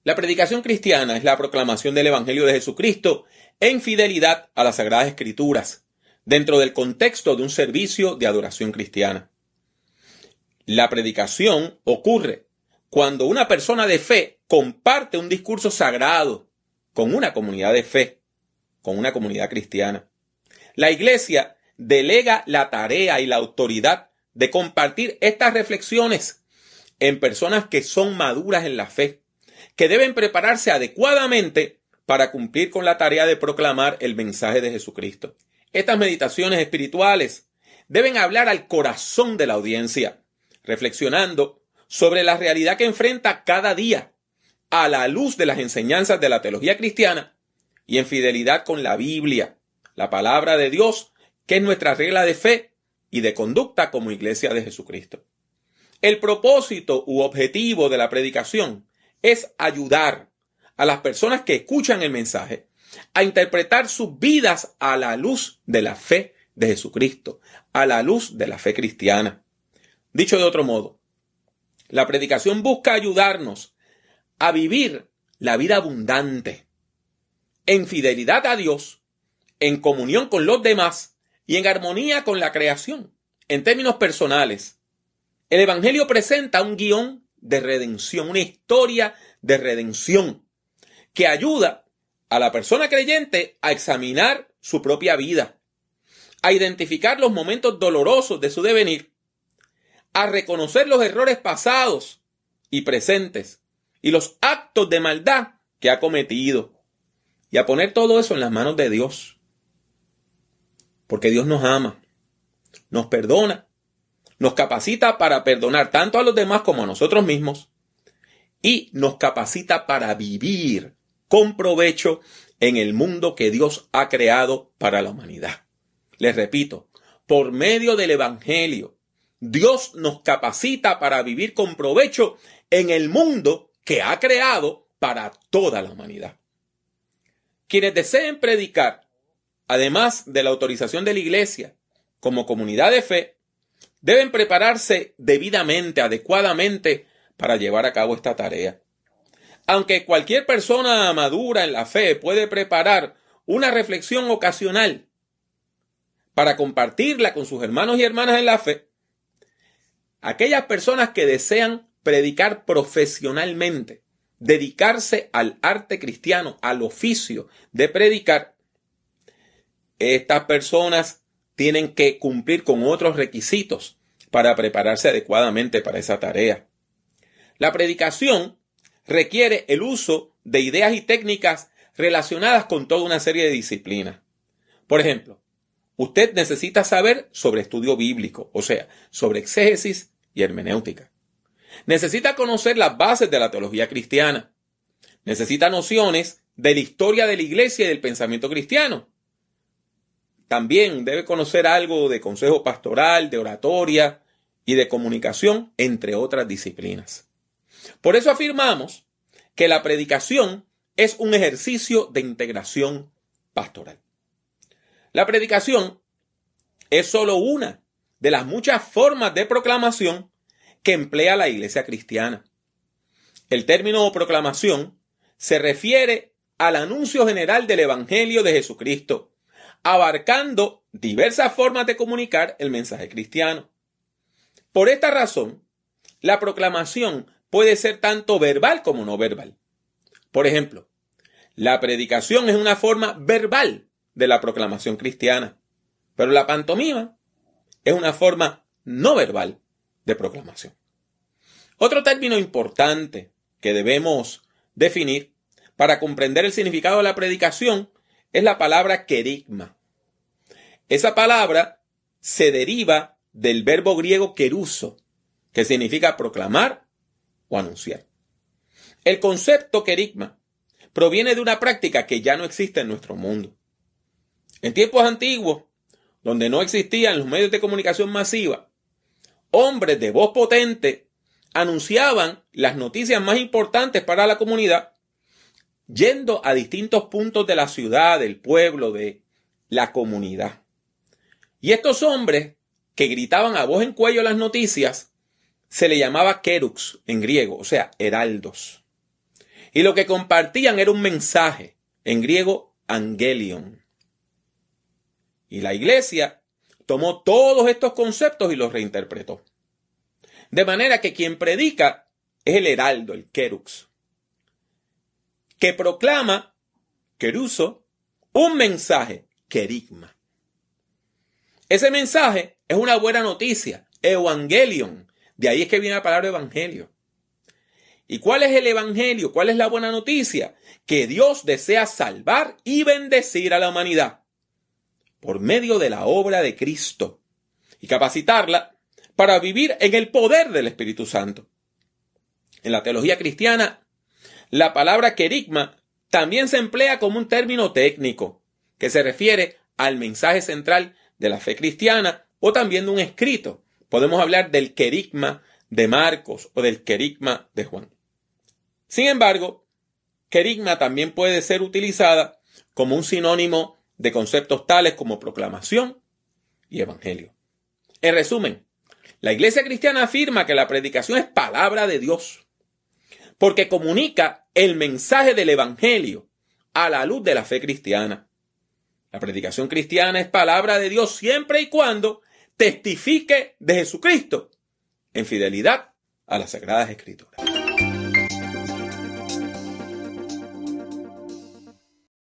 La predicación cristiana es la proclamación del Evangelio de Jesucristo en fidelidad a las Sagradas Escrituras, dentro del contexto de un servicio de adoración cristiana. La predicación ocurre cuando una persona de fe comparte un discurso sagrado con una comunidad de fe, con una comunidad cristiana. La Iglesia delega la tarea y la autoridad de compartir estas reflexiones en personas que son maduras en la fe, que deben prepararse adecuadamente para cumplir con la tarea de proclamar el mensaje de Jesucristo. Estas meditaciones espirituales deben hablar al corazón de la audiencia, reflexionando sobre la realidad que enfrenta cada día a la luz de las enseñanzas de la teología cristiana y en fidelidad con la Biblia, la palabra de Dios, que es nuestra regla de fe y de conducta como Iglesia de Jesucristo. El propósito u objetivo de la predicación es ayudar a las personas que escuchan el mensaje a interpretar sus vidas a la luz de la fe de Jesucristo, a la luz de la fe cristiana. Dicho de otro modo, la predicación busca ayudarnos a vivir la vida abundante, en fidelidad a Dios, en comunión con los demás y en armonía con la creación. En términos personales, el Evangelio presenta un guión de redención, una historia de redención que ayuda a la persona creyente a examinar su propia vida, a identificar los momentos dolorosos de su devenir, a reconocer los errores pasados y presentes y los actos de maldad que ha cometido y a poner todo eso en las manos de Dios. Porque Dios nos ama, nos perdona, nos capacita para perdonar tanto a los demás como a nosotros mismos y nos capacita para vivir con provecho en el mundo que Dios ha creado para la humanidad. Les repito, por medio del Evangelio, Dios nos capacita para vivir con provecho en el mundo que ha creado para toda la humanidad. Quienes deseen predicar, además de la autorización de la Iglesia, como comunidad de fe, deben prepararse debidamente, adecuadamente, para llevar a cabo esta tarea. Aunque cualquier persona madura en la fe puede preparar una reflexión ocasional para compartirla con sus hermanos y hermanas en la fe, aquellas personas que desean predicar profesionalmente, dedicarse al arte cristiano, al oficio de predicar, estas personas tienen que cumplir con otros requisitos para prepararse adecuadamente para esa tarea. La predicación requiere el uso de ideas y técnicas relacionadas con toda una serie de disciplinas. Por ejemplo, usted necesita saber sobre estudio bíblico, o sea, sobre exégesis y hermenéutica. Necesita conocer las bases de la teología cristiana. Necesita nociones de la historia de la Iglesia y del pensamiento cristiano. También debe conocer algo de consejo pastoral, de oratoria y de comunicación, entre otras disciplinas. Por eso afirmamos que la predicación es un ejercicio de integración pastoral. La predicación es solo una de las muchas formas de proclamación que emplea la Iglesia cristiana. El término proclamación se refiere al anuncio general del Evangelio de Jesucristo, abarcando diversas formas de comunicar el mensaje cristiano. Por esta razón, la proclamación puede ser tanto verbal como no verbal. Por ejemplo, la predicación es una forma verbal de la proclamación cristiana, pero la pantomima es una forma no verbal de proclamación. Otro término importante que debemos definir para comprender el significado de la predicación es la palabra querigma. Esa palabra se deriva del verbo griego keruso, que significa proclamar o anunciar. El concepto querigma proviene de una práctica que ya no existe en nuestro mundo. En tiempos antiguos, donde no existían los medios de comunicación masiva, hombres de voz potente anunciaban las noticias más importantes para la comunidad, yendo a distintos puntos de la ciudad, del pueblo, de la comunidad. Y estos hombres que gritaban a voz en cuello las noticias, se le llamaba kerux en griego, o sea, heraldos. Y lo que compartían era un mensaje, en griego, angelion. Y la iglesia tomó todos estos conceptos y los reinterpretó. De manera que quien predica es el heraldo, el kerux, que proclama, keruso, un mensaje, kerigma. Ese mensaje es una buena noticia, evangelion. De ahí es que viene la palabra evangelio. ¿Y cuál es el evangelio? ¿Cuál es la buena noticia? Que Dios desea salvar y bendecir a la humanidad por medio de la obra de Cristo y capacitarla para vivir en el poder del Espíritu Santo. En la teología cristiana, la palabra kerigma también se emplea como un término técnico que se refiere al mensaje central de la fe cristiana o también de un escrito. Podemos hablar del kerigma de Marcos o del kerigma de Juan. Sin embargo, kerigma también puede ser utilizada como un sinónimo de conceptos tales como proclamación y evangelio. En resumen, la iglesia cristiana afirma que la predicación es palabra de Dios, porque comunica el mensaje del evangelio a la luz de la fe cristiana. La predicación cristiana es palabra de Dios siempre y cuando testifique de Jesucristo en fidelidad a las Sagradas Escrituras.